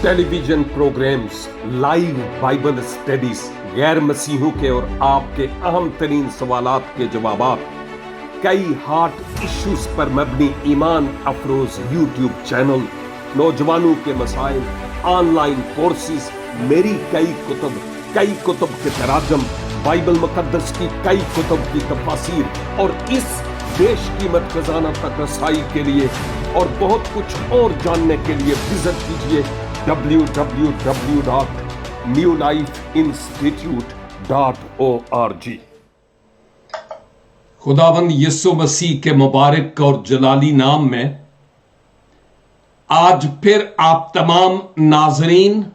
Tele vision programmes, live Bible studies, गैर मसीहों के और आपके अहम तरीन सवालात के जवाबात, कई हार्ट इश्यूज पर मबनी ईमान अफरोज यूट्यूब चैनल, नौजवानों के मसाइल, ऑनलाइन कोर्सेज, मेरी कई कुतुब के तराजम, बाइबल मुकद्दस की कई कुतुब की तफासीर और इस बेशकीमत खजाना तक रसाई के लिए और बहुत कुछ और जानने के लिए विजिट कीजिए www.newlifeinstitute.org। खुदावंद यीशु मसीह के मुबारक और जलाली नाम में आज फिर आप तमाम नाजरीन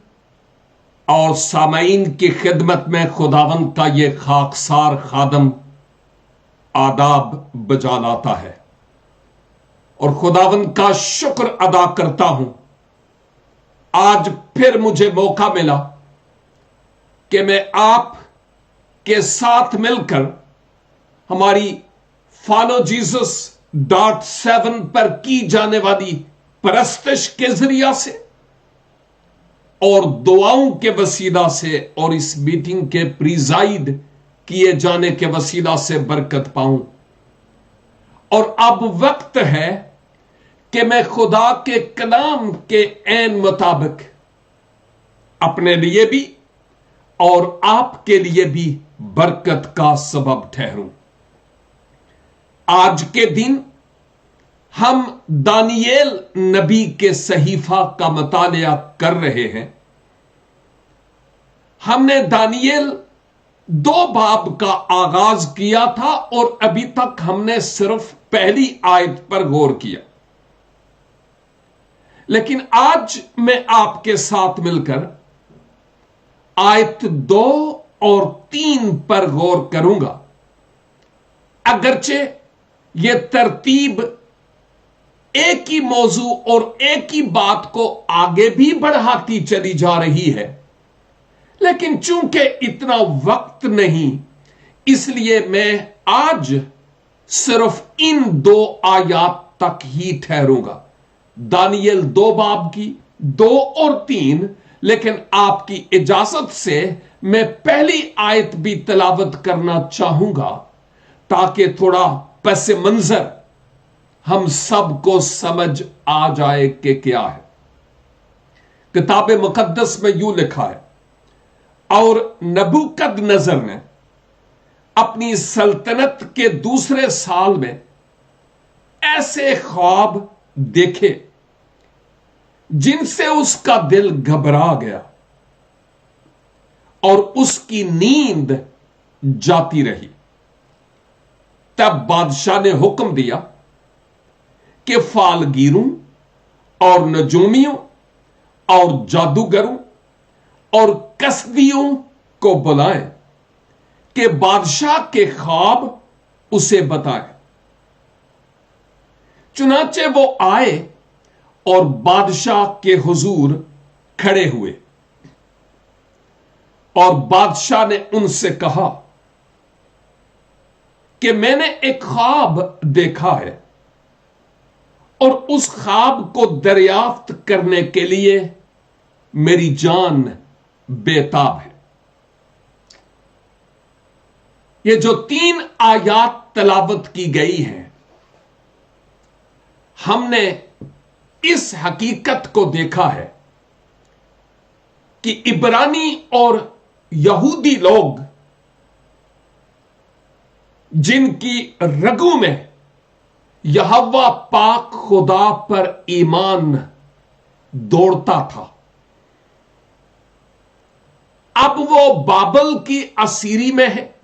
और सामईन की खिदमत में खुदावंद का ये खाकसार खादम आदाब बजा लाता है और खुदावंद का शुक्र अदा करता हूं। आज फिर मुझे मौका मिला कि मैं आप के साथ मिलकर हमारी फॉलो जीसस .7 पर की जाने वाली परस्तिश के जरिया से और दुआओं के वसीला से और इस मीटिंग के प्रिजाइड किए जाने के वसीला से बरकत पाऊं। और अब वक्त है कि मैं खुदा के कलाम के ऐन मुताबिक अपने लिए भी और आपके लिए भी बरकत का सबब ठहरूं। आज के दिन हम दानियेल नबी के सहीफा का मुतालिया कर रहे हैं। हमने दानियेल 2 बाब का आगाज किया था और अभी तक हमने सिर्फ पहली आयत पर गौर किया, लेकिन आज मैं आपके साथ मिलकर आयत 2 और 3 पर गौर करूंगा। अगरचे यह तरतीब एक ही मौजू और एक ही बात को आगे भी बढ़ाती चली जा रही है, लेकिन चूंकि इतना वक्त नहीं, इसलिए मैं आज सिर्फ इन 2 आयात तक ही ठहरूंगा। दानियेल 2 बाब की 2 और 3, लेकिन आपकी इजाजत से मैं पहली आयत भी तिलावत करना चाहूंगा ताकि थोड़ा पस मंजर हम सबको समझ आ जाए कि क्या है। किताब मुकद्दस में यूं लिखा है, और नबूकदनेस्सर ने अपनी सल्तनत के दूसरे साल में ऐसे ख्वाब देखे जिनसे उसका दिल घबरा गया और उसकी नींद जाती रही। तब बादशाह ने हुक्म दिया कि फालगीरों और नजूमियों और जादूगरों और कसदियों को बुलाएं कि बादशाह के ख्वाब उसे बताएं। चुनाचे वो आए और बादशाह के हुजूर खड़े हुए और बादशाह ने उनसे कहा कि मैंने एक ख्वाब देखा है और उस ख्वाब को दरियाफ्त करने के लिए मेरी जान बेताब है। ये जो 3 आयात तलावत की गई है, हमने इस हकीकत को देखा है कि इब्रानी और यहूदी लोग जिनकी रगों में यहोवा पाक खुदा पर ईमान दौड़ता था, अब वो बाबल की असीरी में है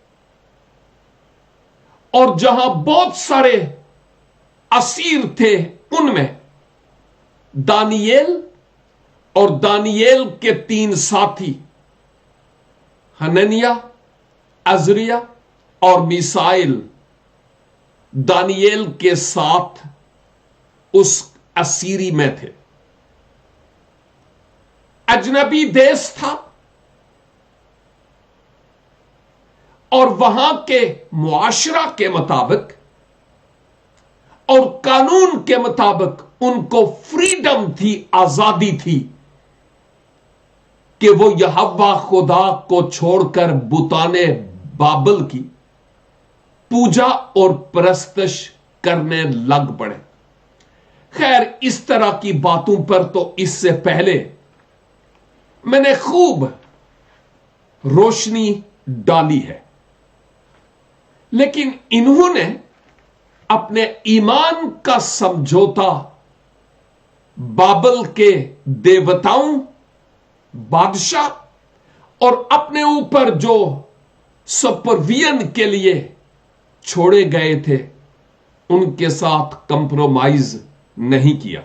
और जहां बहुत सारे असीर थे, उनमें दानियेल और दानियेल के 3 साथी हननिया, अजरिया और मिसाइल दानियेल के साथ उस असीरी में थे। अजनबी देश था और वहां के मुआशरा के मुताबिक और कानून के मुताबिक उनको फ्रीडम थी, आजादी थी کہ وہ یہوہ خدا کو چھوڑ کر بتانے بابل کی پوجا اور پرستش کرنے لگ پڑے۔ خیر، اس طرح کی باتوں پر تو اس سے پہلے میں نے خوب روشنی ڈالی ہے، لیکن انہوں نے اپنے ایمان کا سمجھوتا بابل کے دیوتاؤں، بادشاہ اور اپنے اوپر جو سپرویژن کے لیے چھوڑے گئے تھے ان کے ساتھ کمپرومائز نہیں کیا،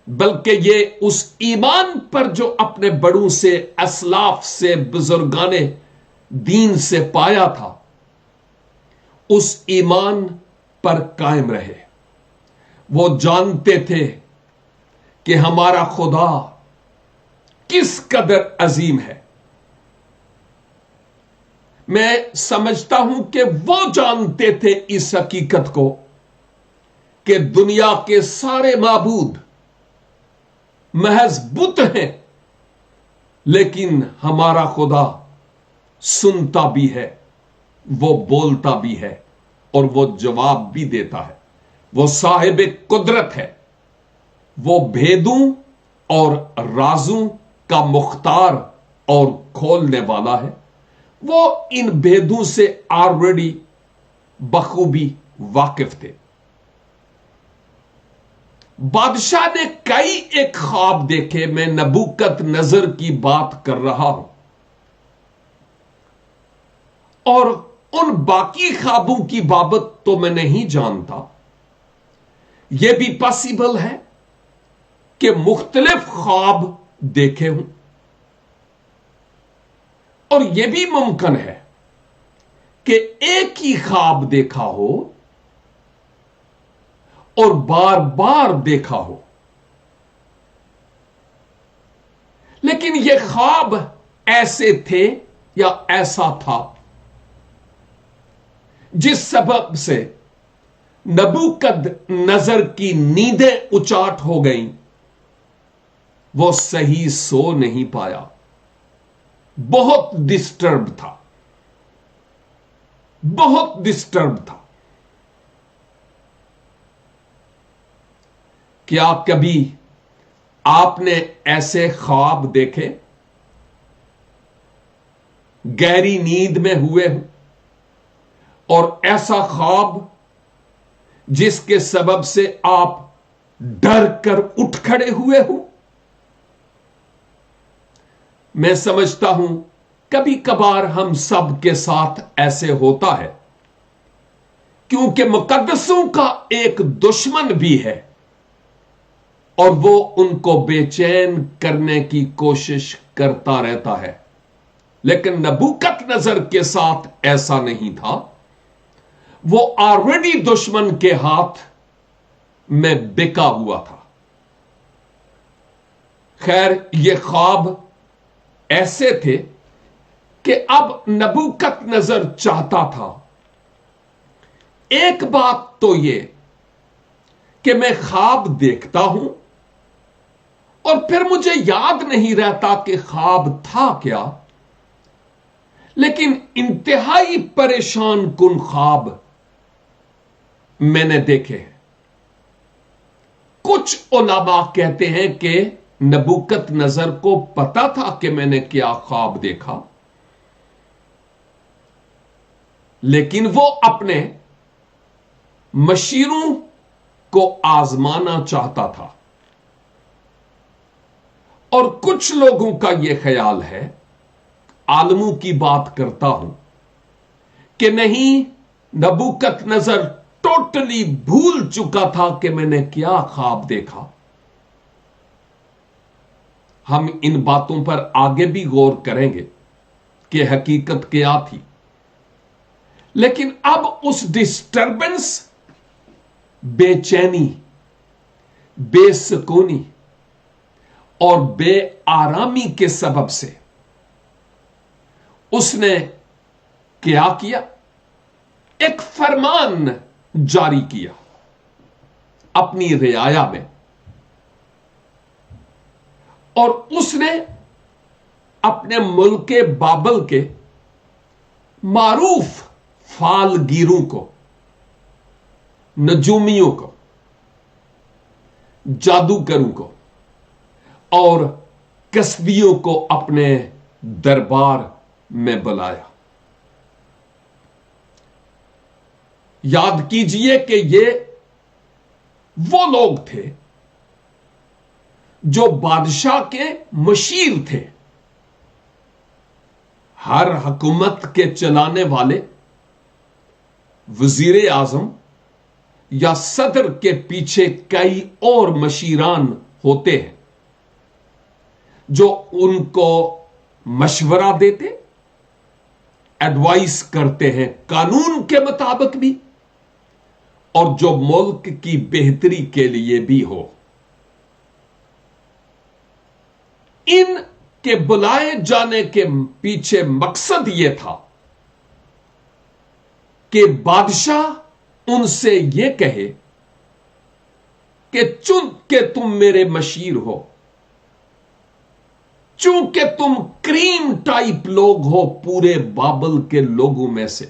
بلکہ یہ اس ایمان پر جو اپنے بڑوں سے، اسلاف سے، بزرگان دین سے پایا تھا، اس ایمان پر قائم رہے۔ وہ جانتے تھے کہ ہمارا خدا کس قدر عظیم ہے۔ میں سمجھتا ہوں کہ وہ جانتے تھے اس حقیقت کو کہ دنیا کے سارے معبود محض بت ہیں، لیکن ہمارا خدا سنتا بھی ہے، وہ بولتا بھی ہے اور وہ جواب بھی دیتا ہے۔ وہ صاحب قدرت ہے، وہ بھیدوں اور رازوں کا مختار اور کھولنے والا ہے۔ وہ ان بھیدوں سے آلریڈی بخوبی واقف تھے۔ بادشاہ نے کئی ایک خواب دیکھے، میں نبوکت نظر کی بات کر رہا ہوں، اور ان باقی خوابوں کی بابت تو میں نہیں جانتا۔ یہ بھی پاسبل ہے کہ مختلف خواب دیکھے ہوں، اور یہ بھی ممکن ہے کہ ایک ہی خواب دیکھا ہو اور بار بار دیکھا ہو، لیکن یہ خواب ایسے تھے یا ایسا تھا جس سبب سے نبوکد نظر کی نیندیں اچاٹ ہو گئیں، وہ صحیح سو نہیں پایا، بہت ڈسٹرب تھا، بہت ڈسٹرب تھا۔ کیا کبھی آپ نے ایسے خواب دیکھے، گہری نیند میں ہوئے ہوں، اور ایسا خواب جس کے سبب سے آپ ڈر کر اٹھ کھڑے ہوئے ہوں؟ میں سمجھتا ہوں کبھی کبھار ہم سب کے ساتھ ایسے ہوتا ہے، کیونکہ مقدسوں کا ایک دشمن بھی ہے اور وہ ان کو بے چین کرنے کی کوشش کرتا رہتا ہے، لیکن نبوکت نظر کے ساتھ ایسا نہیں تھا۔ وہ آلریڈی دشمن کے ہاتھ میں بکا ہوا تھا۔ خیر، یہ خواب ایسے تھے کہ اب نبوکت نظر چاہتا تھا ایک بات تو یہ کہ میں خواب دیکھتا ہوں اور پھر مجھے یاد نہیں رہتا کہ خواب تھا کیا، لیکن انتہائی پریشان کن خواب میں نے دیکھے ہیں۔ کچھ علماء کہتے ہیں کہ نبوکت نظر کو پتا تھا کہ میں نے کیا خواب دیکھا، لیکن وہ اپنے مشیروں کو آزمانا چاہتا تھا، اور کچھ لوگوں کا یہ خیال ہے، عالموں کی بات کرتا ہوں، کہ نہیں، نبوکت نظر ٹوٹلی بھول چکا تھا کہ میں نے کیا خواب دیکھا۔ ہم ان باتوں پر آگے بھی غور کریں گے کہ حقیقت کیا تھی، لیکن اب اس ڈسٹربنس، بے چینی، بے سکونی اور بے آرامی کے سبب سے اس نے کیا کیا؟ ایک فرمان جاری کیا اپنی رعایا میں، اور اس نے اپنے ملک بابل کے معروف فال گیروں کو، نجومیوں کو، جادوگروں کو اور کسبیوں کو اپنے دربار میں بلایا۔ یاد کیجئے کہ یہ وہ لوگ تھے جو بادشاہ کے مشیر تھے۔ ہر حکومت کے چلانے والے وزیر اعظم یا صدر کے پیچھے کئی اور مشیران ہوتے ہیں جو ان کو مشورہ دیتے، ایڈوائس کرتے ہیں قانون کے مطابق بھی، اور جو ملک کی بہتری کے لیے بھی ہو۔ ان کے بلائے جانے کے پیچھے مقصد یہ تھا کہ بادشاہ ان سے یہ کہے کہ چونکہ تم میرے مشیر ہو، چونکہ تم کریم ٹائپ لوگ ہو پورے بابل کے لوگوں میں سے،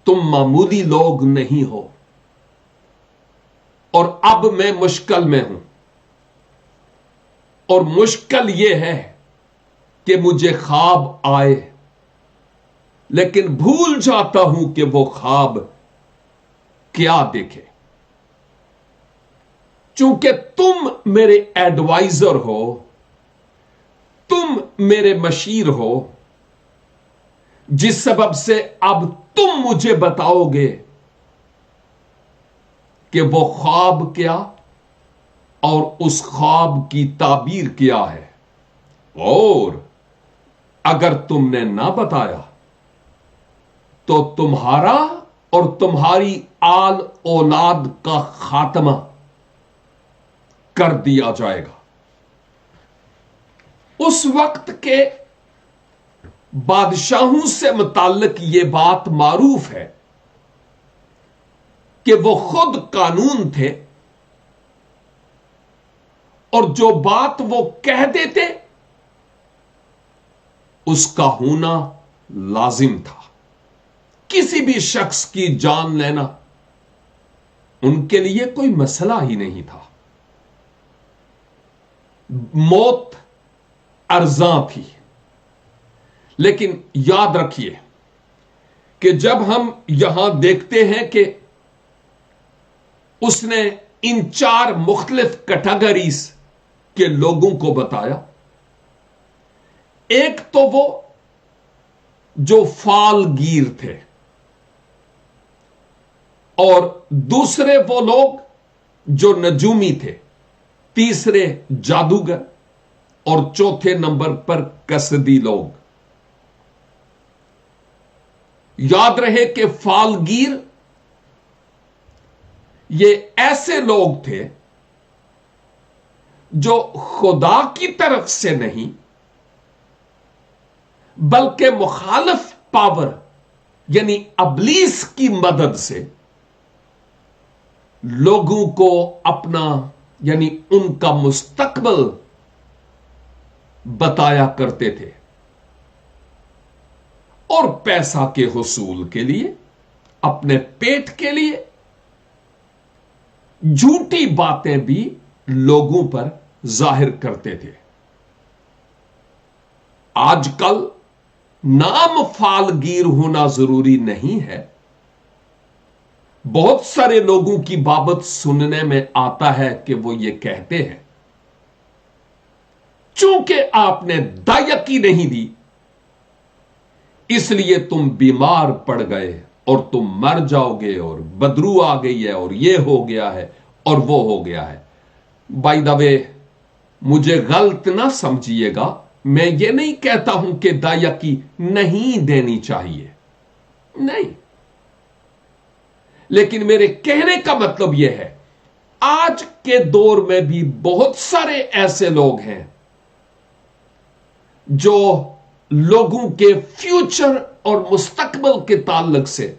تم معمولی لوگ نہیں ہو، اور اب میں مشکل میں ہوں، اور مشکل یہ ہے کہ مجھے خواب آئے لیکن بھول جاتا ہوں کہ وہ خواب کیا دیکھے۔ چونکہ تم میرے ایڈوائزر ہو، تم میرے مشیر ہو، جس سبب سے اب تم مجھے بتاؤ گے کہ وہ خواب کیا اور اس خواب کی تعبیر کیا ہے، اور اگر تم نے نہ بتایا تو تمہارا اور تمہاری آل اولاد کا خاتمہ کر دیا جائے گا۔ اس وقت کے بادشاہوں سے متعلق یہ بات معروف ہے کہ وہ خود قانون تھے، اور جو بات وہ کہہ دیتے اس کا ہونا لازم تھا۔ کسی بھی شخص کی جان لینا ان کے لیے کوئی مسئلہ ہی نہیں تھا۔ موت ارزاں تھی، لیکن یاد رکھیے کہ جب ہم یہاں دیکھتے ہیں کہ اس نے ان 4 مختلف کیٹیگریز کے لوگوں کو بتایا، ایک تو وہ جو فال گیر تھے، اور دوسرے وہ لوگ جو نجومی تھے، تیسرے جادوگر، اور چوتھے نمبر پر کسبی لوگ۔ یاد رہے کہ فال گیر یہ ایسے لوگ تھے جو خدا کی طرف سے نہیں بلکہ مخالف پاور یعنی ابلیس کی مدد سے لوگوں کو اپنا یعنی ان کا مستقبل بتایا کرتے تھے، اور پیسہ کے حصول کے لیے، اپنے پیٹ کے لیے جھوٹی باتیں بھی لوگوں پر ظاہر کرتے تھے۔ آج کل نام فالگیر ہونا ضروری نہیں ہے۔ بہت سارے لوگوں کی بابت سننے میں آتا ہے کہ وہ یہ کہتے ہیں چونکہ آپ نے دائیکی نہیں دی اس لیے تم بیمار پڑ گئے اور تم مر جاؤ گے، اور بدرو آ گئی ہے، اور یہ ہو گیا ہے اور وہ ہو گیا ہے۔ بائی دا وے، مجھے غلط نہ سمجھیے گا، میں یہ نہیں کہتا ہوں کہ دائیکی نہیں دینی چاہیے، نہیں، لیکن میرے کہنے کا مطلب یہ ہے آج کے دور میں بھی بہت سارے ایسے لوگ ہیں جو لوگوں کے فیوچر اور مستقبل کے تعلق سے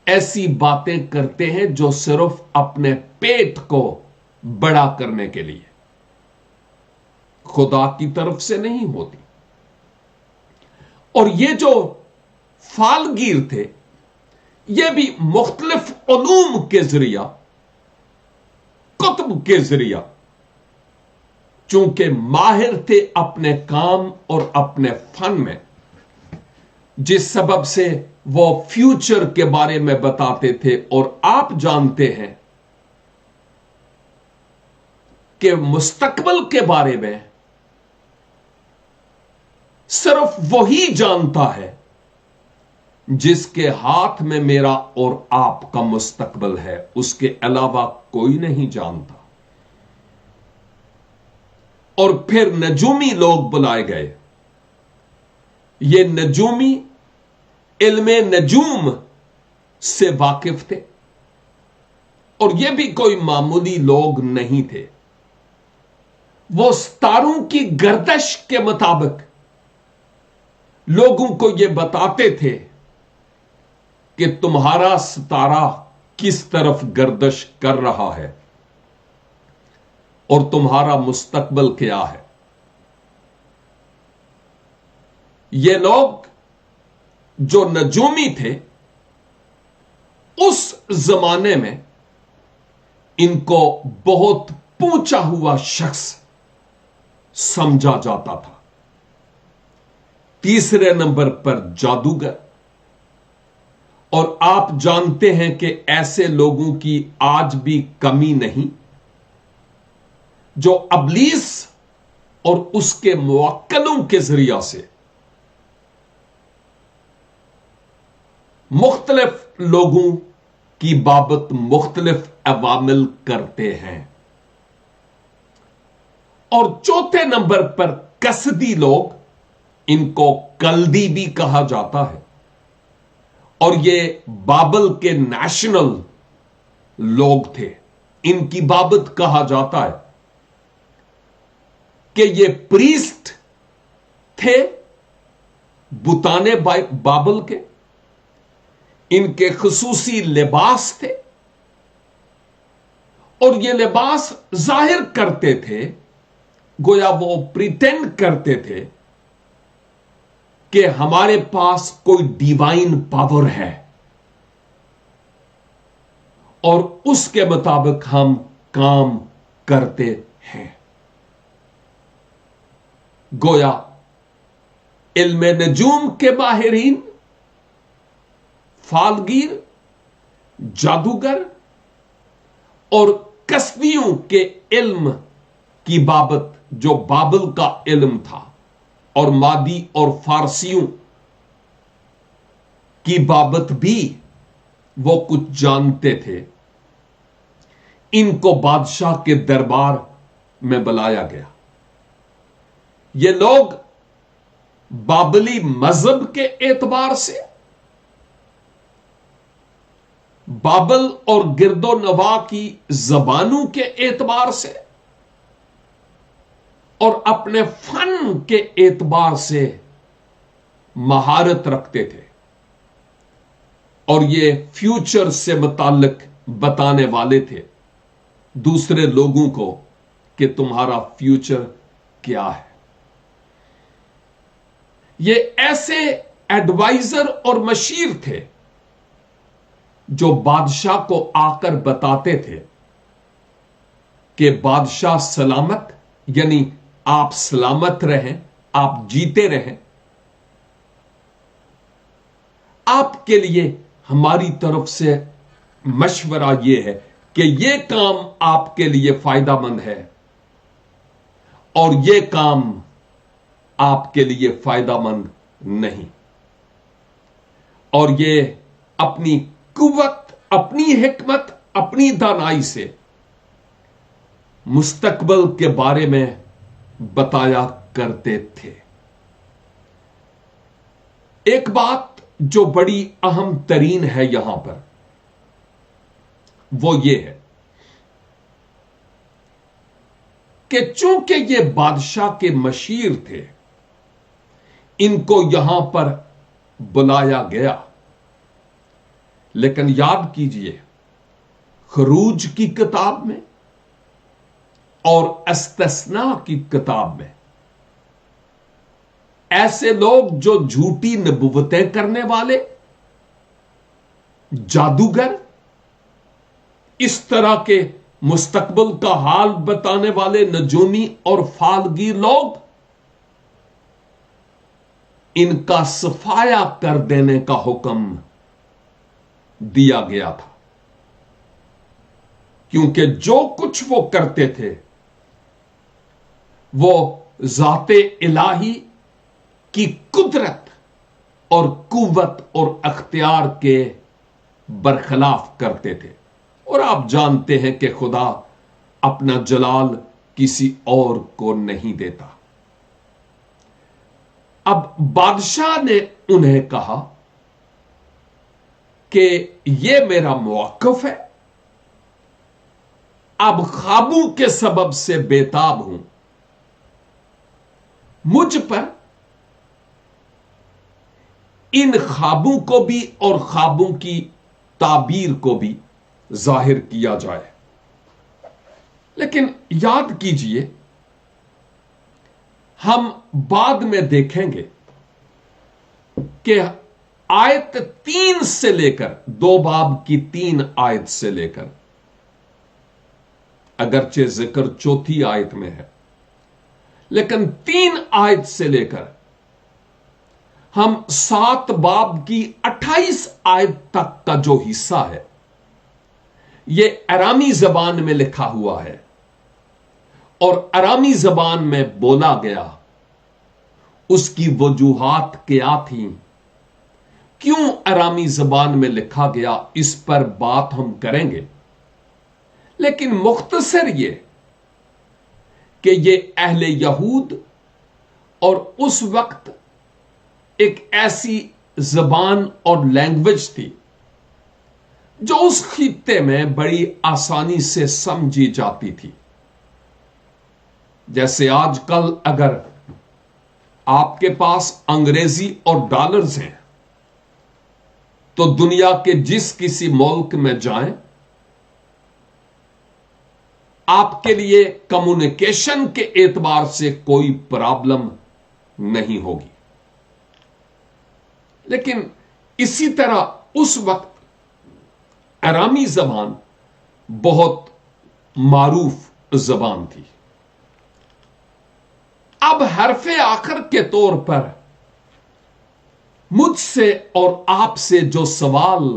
ایسی باتیں کرتے ہیں جو صرف اپنے پیٹ کو बड़ा करने के लिए, खुदा की तरफ से नहीं होती। और ये जो फालगीर थे, ये भी मुख्तलिफ उलूम के जरिया, कुतुब के जरिया, चूंकि माहिर थे अपने काम और अपने फन में, जिस सबब से वो फ्यूचर के बारे में बताते थे। और आप जानते हैं कि मुस्तकबिल के बारे में सिर्फ वही जानता है जिसके हाथ में मेरा और आपका मुस्तकबिल है, उसके अलावा कोई नहीं जानता। और फिर नजूमी लोग बुलाए गए। ये नजूमी इल्मे नजूम से वाकिफ थे, और ये भी कोई मामूली लोग नहीं थे। वो सितारों की गर्दश के मुताबिक लोगों को यह बताते थे कि तुम्हारा सितारा किस तरफ गर्दश कर रहा है और तुम्हारा मुस्तकबिल क्या है। ये लोग जो नजूमी थे, उस जमाने में इनको बहुत पूछा हुआ शख्स समझा जाता था। तीसरे नंबर पर जादूगर। और आप जानते हैं कि ऐसे लोगों की आज भी कमी नहीं, जो अबलीस और उसके मुवक्किलों के जरिया से मुख्तलिफ लोगों की बाबत मुख्तलिफ अवामिल करते हैं। और चौथे नंबर पर कसदी लोग, इनको कल्दी भी कहा जाता है, और ये बाबल के नेशनल लोग थे। इनकी बाबत कहा जाता है कि ये प्रीस्ट थे बुताने बाबल के। इनके खुसूसी लिबास थे, और ये लिबास जाहिर करते थे, गोया वो प्रिटेंड करते थे कि हमारे पास कोई डिवाइन पावर है और उसके मुताबिक हम काम करते हैं। गोया इल्मे नजूम के माहिरीन, फालगीर, जादूगर और कसदियों के इल्म की बाबत, जो बाबल का इल्म था, और मादी और फारसियों की बाबत भी वो कुछ जानते थे। इनको बादशाह के दरबार में बुलाया गया। ये लोग बाबली मजहब के एतबार से, बाबल और गिरदो नवा की जबानों के एतबार से, और अपने फन के एतबार से महारत रखते थे। और ये फ्यूचर से मुताल्लिक बताने वाले थे दूसरे लोगों को कि तुम्हारा फ्यूचर क्या है। ये ऐसे एडवाइजर और मशीर थे जो बादशाह को आकर बताते थे कि बादशाह सलामत, यानी आप सलामत रहें, आप जीते रहें, आपके लिए हमारी तरफ से मशवरा यह है कि यह काम आपके लिए फायदामंद है और यह काम आपके लिए फायदामंद नहीं। और ये अपनी कुव्वत, अपनी हिकमत, अपनी दानाई से मुस्तकबिल के बारे में बताया करते थे। एक बात जो बड़ी अहम तरीन है यहां पर, वो ये है कि चूंकि ये बादशाह के मशीर थे, इनको यहां पर बुलाया गया। लेकिन याद कीजिए, खरूज की किताब में اور استثنا کی کتاب میں ایسے لوگ جو جھوٹی نبوتیں کرنے والے، جادوگر، اس طرح کے مستقبل کا حال بتانے والے نجومی اور فالگیر لوگ، ان کا صفایا کر دینے کا حکم دیا گیا تھا، کیونکہ جو کچھ وہ کرتے تھے وہ ذات الہی کی قدرت اور قوت اور اختیار کے برخلاف کرتے تھے، اور آپ جانتے ہیں کہ خدا اپنا جلال کسی اور کو نہیں دیتا۔ اب بادشاہ نے انہیں کہا کہ یہ میرا موقف ہے، اب خوابوں کے سبب سے بےتاب ہوں، مجھ پر ان خوابوں کو بھی اور خوابوں کی تعبیر کو بھی ظاہر کیا جائے۔ لیکن یاد کیجئے، ہم بعد میں دیکھیں گے کہ آیت 3 سے لے کر 2 باب کی 3 آیت سے لے کر، اگرچہ ذکر 4 آیت میں ہے، لیکن 3 آیت سے لے کر ہم 7 باب کی 28 آیت تک کا جو حصہ ہے، یہ ارامی زبان میں لکھا ہوا ہے، اور ارامی زبان میں بولا گیا۔ اس کی وجوہات کیا تھیں، کیوں ارامی زبان میں لکھا گیا، اس پر بات ہم کریں گے۔ لیکن مختصر یہ کہ یہ اہل یہود اور اس وقت ایک ایسی زبان اور لینگویج تھی جو اس خطے میں بڑی آسانی سے سمجھی جاتی تھی۔ جیسے آج کل اگر آپ کے پاس انگریزی اور ڈالرز ہیں تو دنیا کے جس کسی ملک میں جائیں، آپ کے لیے کمیونیکیشن کے اعتبار سے کوئی پرابلم نہیں ہوگی۔ لیکن اسی طرح اس وقت ارامی زبان بہت معروف زبان تھی۔ اب حرف آخر کے طور پر مجھ سے اور آپ سے جو سوال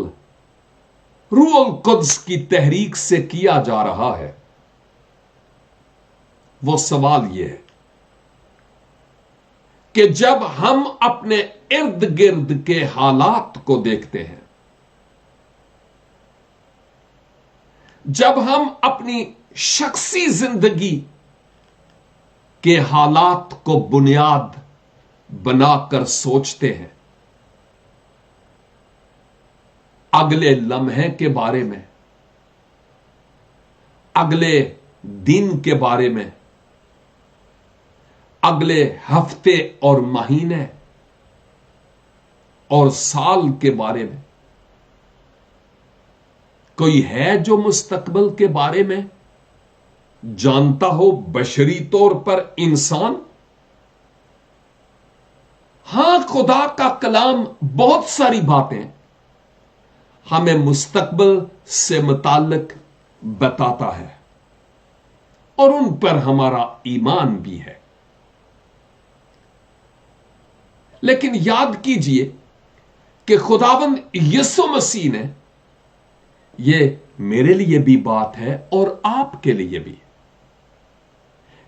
روح القدس کی تحریک سے کیا جا رہا ہے، وہ سوال یہ ہے کہ جب ہم اپنے ارد گرد کے حالات کو دیکھتے ہیں، جب ہم اپنی شخصی زندگی کے حالات کو بنیاد بنا کر سوچتے ہیں، اگلے لمحے کے بارے میں، اگلے دن کے بارے میں، اگلے ہفتے اور مہینے اور سال کے بارے میں، کوئی ہے جو مستقبل کے بارے میں جانتا ہو بشری طور پر انسان؟ ہاں، خدا کا کلام بہت ساری باتیں ہمیں مستقبل سے متعلق بتاتا ہے، اور ان پر ہمارا ایمان بھی ہے۔ لیکن یاد کیجئے کہ خداوند یسوع مسیح نے یہ میرے لیے بھی بات ہے اور آپ کے لیے بھی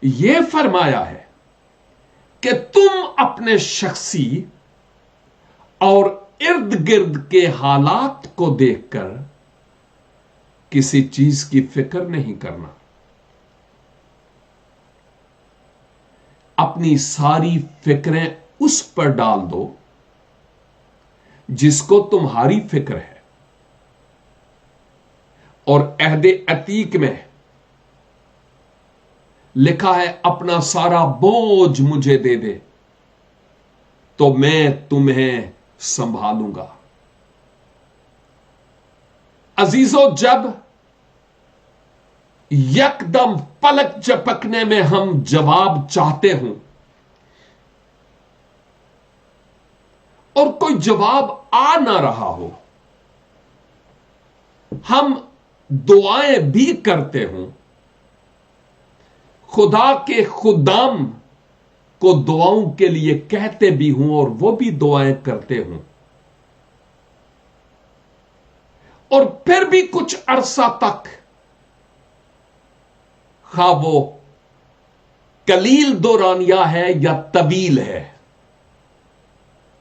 یہ فرمایا ہے کہ تم اپنے شخصی اور ارد گرد کے حالات کو دیکھ کر کسی چیز کی فکر نہیں کرنا، اپنی ساری فکریں اس پر ڈال دو جس کو تمہاری فکر ہے۔ اور عہد عتیق میں لکھا ہے، اپنا سارا بوجھ مجھے دے دے تو میں تمہیں سنبھالوں گا۔ عزیزو، جب यकदम पलक झपकने में हम जवाब चाहते हों और कोई जवाब आ ना रहा हो, हम दुआएं भी करते हों, खुदा के खुदाम को दुआओं के लिए कहते भी हूं और वो भी दुआएं करते हूं, और फिर भी कुछ अरसा तक, खा वो कलील दौरानिया है या तवील है,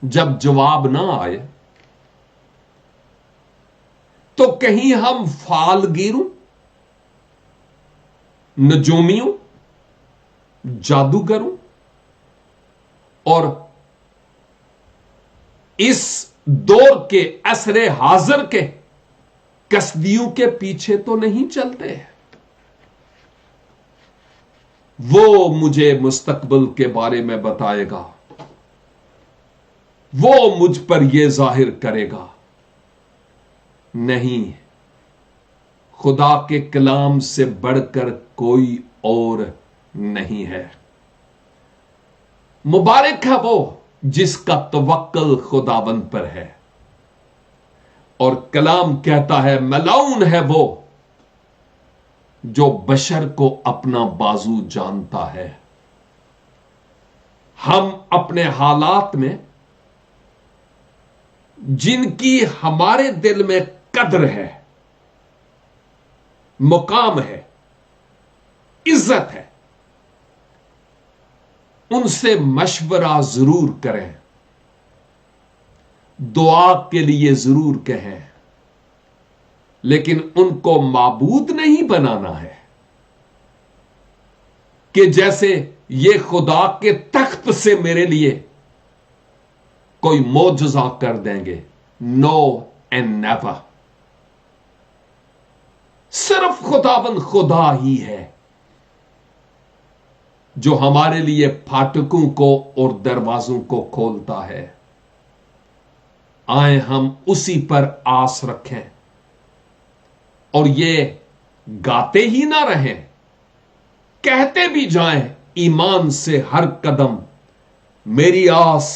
जब जवाब ना आए तो कहीं हम फालगीरों, नजूमियों, जादूगरों और इस दौर के असरे हाजिर के कसदियों के पीछे तो नहीं चलते। वो मुझे मुस्तकबिल के बारे में बताएगा, वो मुझ पर यह जाहिर करेगा। नहीं, खुदा के कलाम से बढ़कर कोई और नहीं है। मुबारक है वो जिसका तवक्कुल खुदावंद पर है। और कलाम कहता है, मलाउन है वो जो बशर को अपना बाजू जानता है। हम अपने हालात में जिनकी हमारे दिल में कद्र है, मुकाम है, इज्जत है, उनसे मशवरा जरूर करें, दुआ के लिए जरूर कहें, लेकिन उनको माबूद नहीं बनाना है कि जैसे ये खुदा के तख्त से मेरे लिए कोई मोजज़ा कर देंगे। No and never. सिर्फ खुदाबंद खुदा ही है जो हमारे लिए फाटकों को और दरवाजों को खोलता है। आए हम उसी पर आस रखें और ये गाते ही ना रहें, कहते भी जाएं ईमान से हर कदम, मेरी आस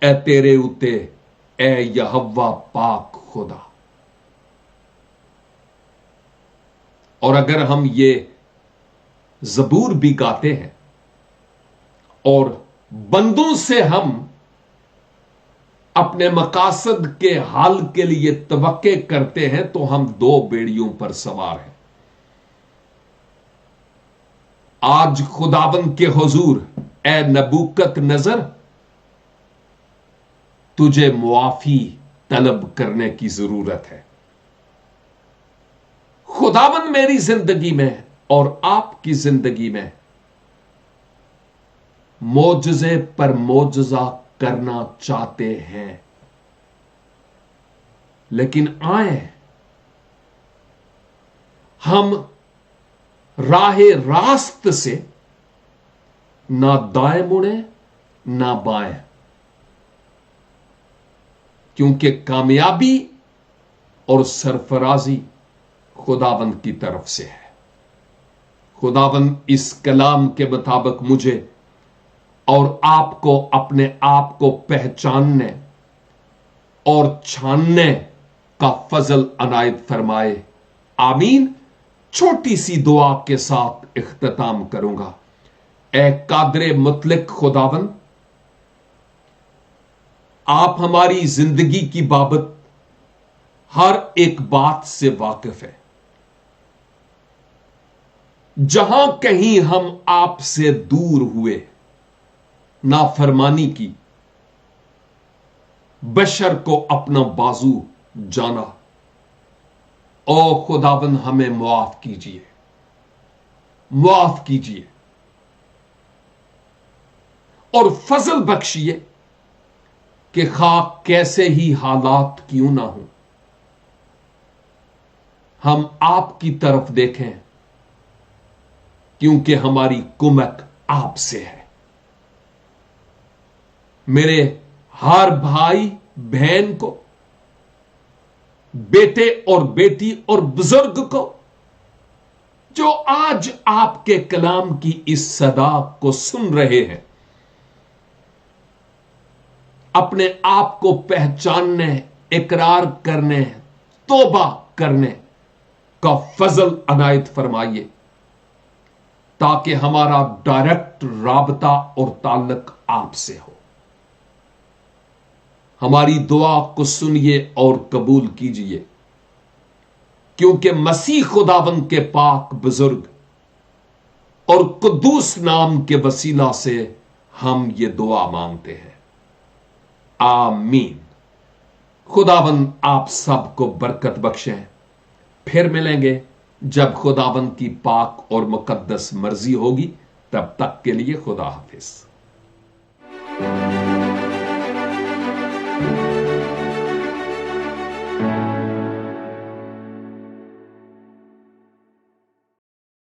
ए तेरे उते ए यहोवा पाक खुदा। और अगर हम ये ज़बूर भी गाते हैं और बंदों से हम अपने मकासद के हाल के लिए तवक्के करते हैं, तो हम दो बेड़ियों पर सवार हैं। आज खुदाबंद के हुजूर, ए नबूकत नजर, तुझे मुआफी तलब करने की जरूरत है। खुदाबंद मेरी जिंदगी में और आपकी जिंदगी में मोजज़े पर मोजज़ा करना चाहते हैं, लेकिन आए हम राहे रास्त से ना दाएं मुड़े ना बाएं, क्योंकि कामयाबी और सरफराजी खुदावंद की तरफ से है। खुदावंद इस कलाम के मुताबिक मुझे और आपको अपने आप को पहचानने और छानने का फजल अनायत फरमाए। आमीन। छोटी सी दुआ के साथ इख्तिताम करूंगा। ए कादरे मुतलक खुदावंद, आप हमारी जिंदगी की बाबत हर एक बात से वाकिफ है। जहां कहीं हम आपसे दूर हुए, नाफरमानी की, बशर को अपना बाजू जाना, ओ खुदावंद हमें मुआफ कीजिए, मुआफ कीजिए और फजल बख्शिए कि खाक कैसे ही हालात क्यों ना हो, हम आपकी तरफ देखें, क्योंकि हमारी कुमत आपसे है। मेरे हर भाई बहन को, बेटे और बेटी और बुजुर्ग को जो आज आपके कलाम की इस सदा को सुन रहे हैं, अपने आप को पहचानने, इकरार करने, तौबा करने का फजल अनायत फरमाइए, ताकि हमारा डायरेक्ट राबता और ताल्लुक आपसे हो। हमारी दुआ को सुनिए और कबूल कीजिए, क्योंकि मसीह खुदावंद के पाक बुजुर्ग और कुद्दूस नाम के वसीला से हम ये दुआ मांगते हैं, आमीन। खुदावंद आप सबको बरकत बख्शें। फिर मिलेंगे जब खुदावंद की पाक और मुकद्दस मर्जी होगी। तब तक के लिए खुदा हाफिज।